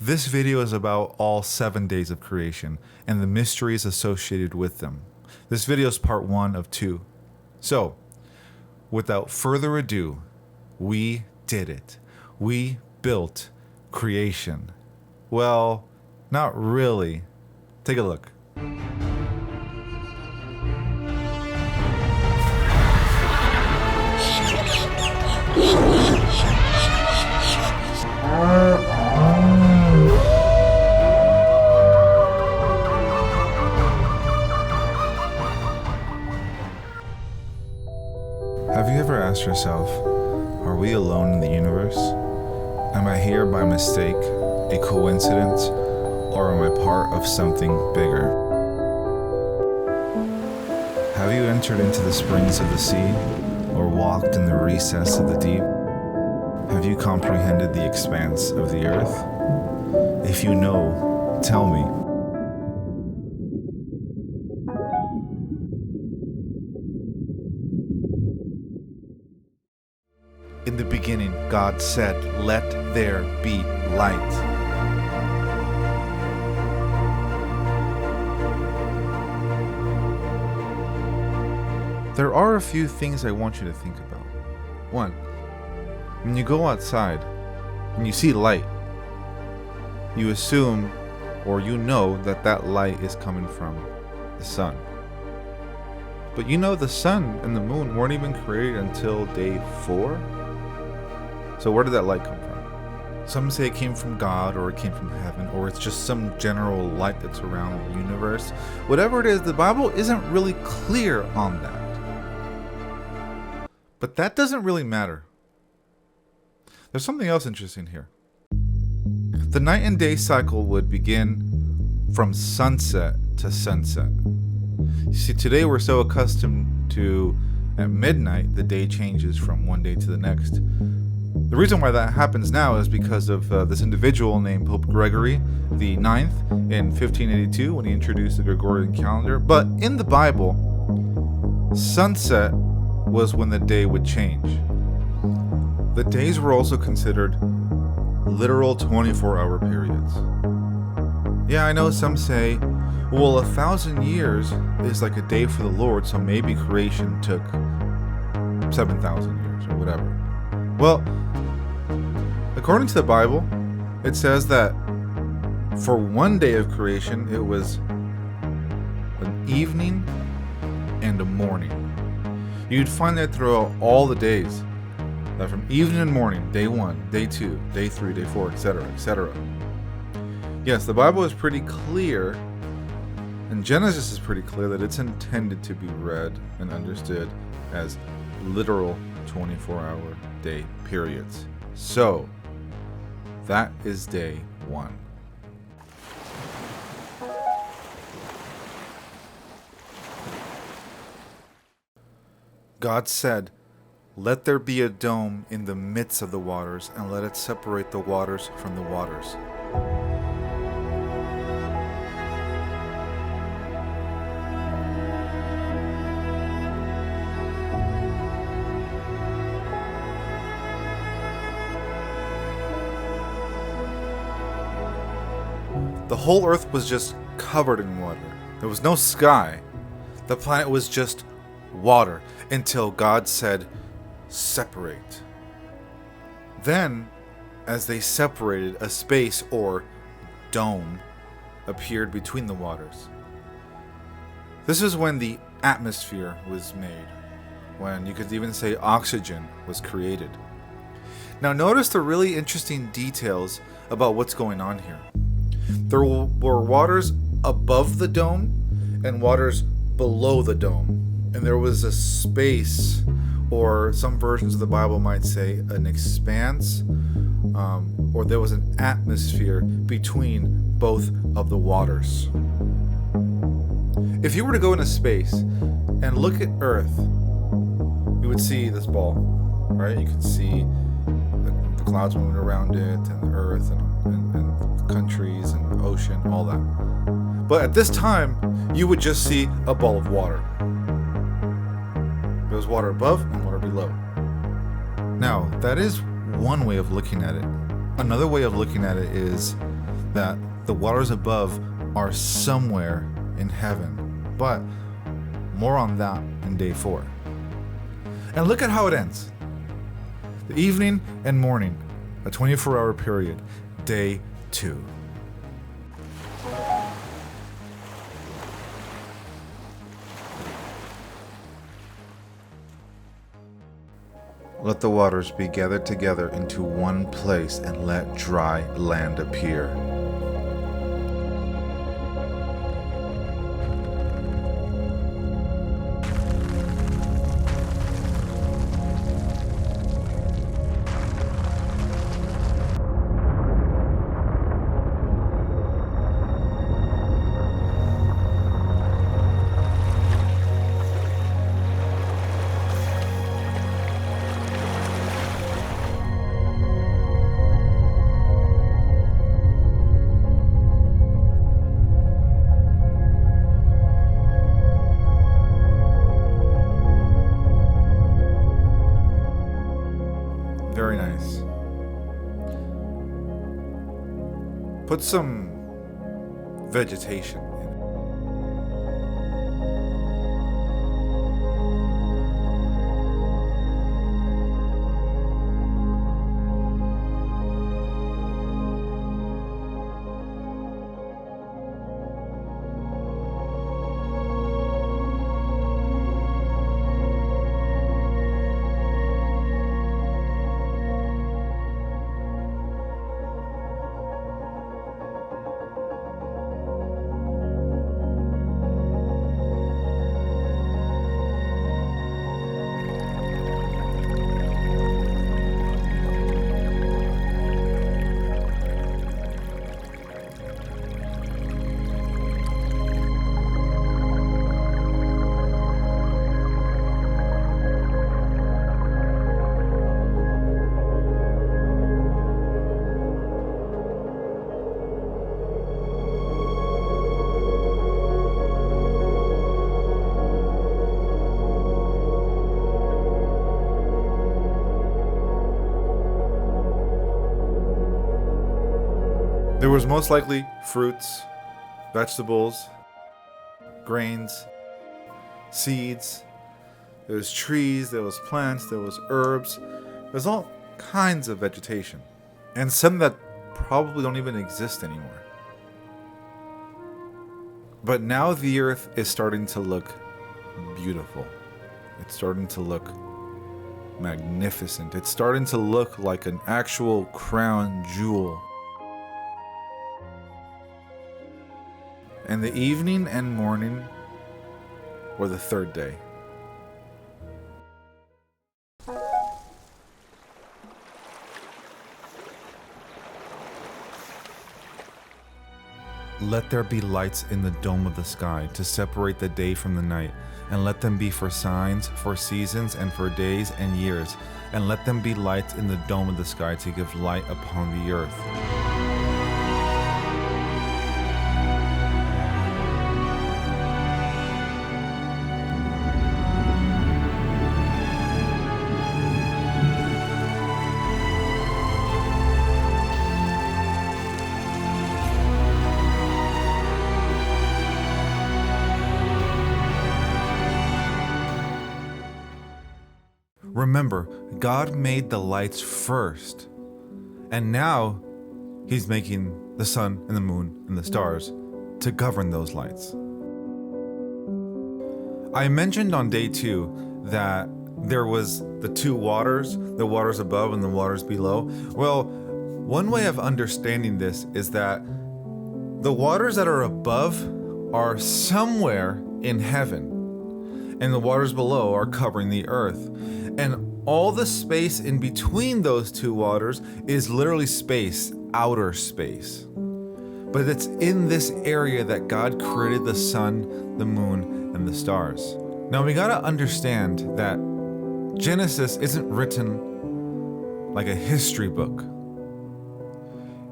This video is about all 7 days of creation and the mysteries associated with them. This video is part 1 of 2. So, without further ado, we did it. We built creation. Well, not really. Take a look. Have you ever asked yourself, are we alone in the universe? Am I here by mistake, a coincidence, or am I part of something bigger? Have you entered into the springs of the sea, or walked in the recess of the deep? Have you comprehended the expanse of the earth? If you know, tell me. In the beginning, God said, "Let there be light." There are a few things I want you to think about. 1. When you go outside and you see light, you assume or you know that that light is coming from the sun. But you know the sun and the moon weren't even created until day 4? So where did that light come from? Some say it came from God, or it came from heaven, or it's just some general light that's around the universe. Whatever it is, the Bible isn't really clear on that. But that doesn't really matter. There's something else interesting here. The night and day cycle would begin from sunset to sunset. You see, today we're so accustomed to, at midnight, the day changes from one day to the next. The reason why that happens now is because of this individual named Pope Gregory the Ninth in 1582 when he introduced the Gregorian calendar. But in the Bible, sunset was when the day would change. The days were also considered literal 24-hour periods. Yeah, I know some say, well, 1,000 years is like a day for the Lord, so maybe creation took 7,000 years or whatever. Well, according to the Bible, it says that for one day of creation, it was an evening and a morning. You'd find that throughout all the days, that from evening and morning, day 1, day 2, day 3, day 4, etc., etc. Yes, the Bible is pretty clear, and Genesis is pretty clear that it's intended to be read and understood as literal 24-hour day periods. So, that is day 1. God said, "Let there be a dome in the midst of the waters, and let it separate the waters from the waters." The whole earth was just covered in water. There was no sky. The planet was just water until God said, "Separate." Then, as they separated, a space or dome appeared between the waters. This is when the atmosphere was made, when you could even say oxygen was created. Now notice the really interesting details about what's going on here. There were waters above the dome and waters below the dome. And there was a space, or some versions of the Bible might say an expanse, or there was an atmosphere between both of the waters. If you were to go into space and look at Earth, you would see this ball, right? You could see the clouds moving around it, and the Earth, and countries, and the ocean, all that. But at this time, you would just see a ball of water. There was water above and water below. Now, that is one way of looking at it. Another way of looking at it is that the waters above are somewhere in heaven. But more on that in day 4. And look at how it ends. The evening and morning, a 24-hour period, day 2. Let the waters be gathered together into one place, and let dry land appear. Very nice. Put some vegetation in it. There was most likely fruits, vegetables, grains, seeds. There was trees, there was plants, there was herbs. There's all kinds of vegetation. And some that probably don't even exist anymore. But now the earth is starting to look beautiful. It's starting to look magnificent. It's starting to look like an actual crown jewel. And the evening and morning were the 3rd day. Let there be lights in the dome of the sky to separate the day from the night, and let them be for signs, for seasons, and for days and years, and let them be lights in the dome of the sky to give light upon the earth. Remember, God made the lights first, and now He's making the sun and the moon and the stars to govern those lights. I mentioned on day 2 that there was the 2 waters, the waters above and the waters below. Well, one way of understanding this is that the waters that are above are somewhere in heaven, and the waters below are covering the earth. And all the space in between those 2 waters is literally space, outer space. But it's in this area that God created the sun, the moon, and the stars. Now we gotta understand that Genesis isn't written like a history book.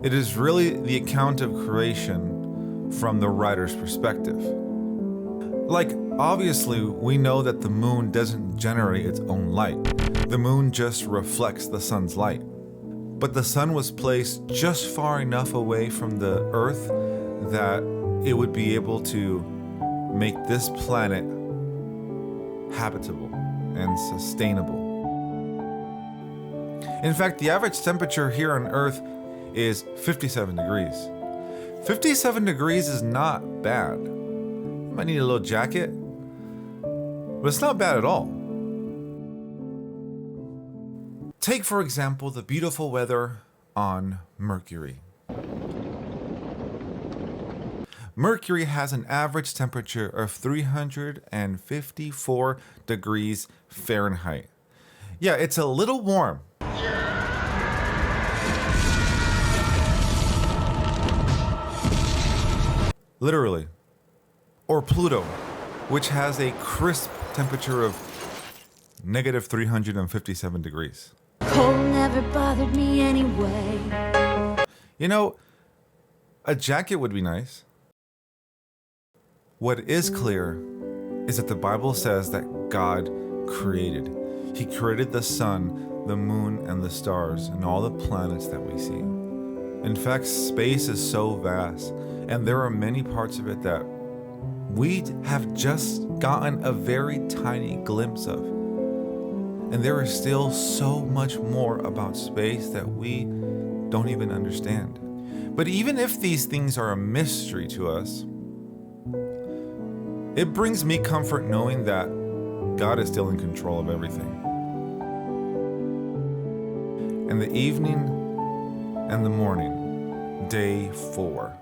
It is really the account of creation from the writer's perspective. Like, obviously, we know that the moon doesn't generate its own light. The moon just reflects the sun's light. but the sun was placed just far enough away from the earth that it would be able to make this planet habitable and sustainable. In fact, the average temperature here on Earth is 57 degrees. 57 degrees is not bad. You might need a little jacket, but it's not bad at all. Take, for example, the beautiful weather on Mercury. Mercury has an average temperature of 354 degrees Fahrenheit. Yeah, it's a little warm. Literally. Or Pluto, which has a crisp temperature of negative 357 degrees. Cold never bothered me anyway. You know, a jacket would be nice. What is clear is that the Bible says that God created. He created the sun, the moon, and the stars, and all the planets that we see. In fact, space is so vast, and there are many parts of it that we have just gotten a very tiny glimpse of. And there is still so much more about space that we don't even understand. But even if these things are a mystery to us, it brings me comfort knowing that God is still in control of everything. And the evening and the morning, day 4.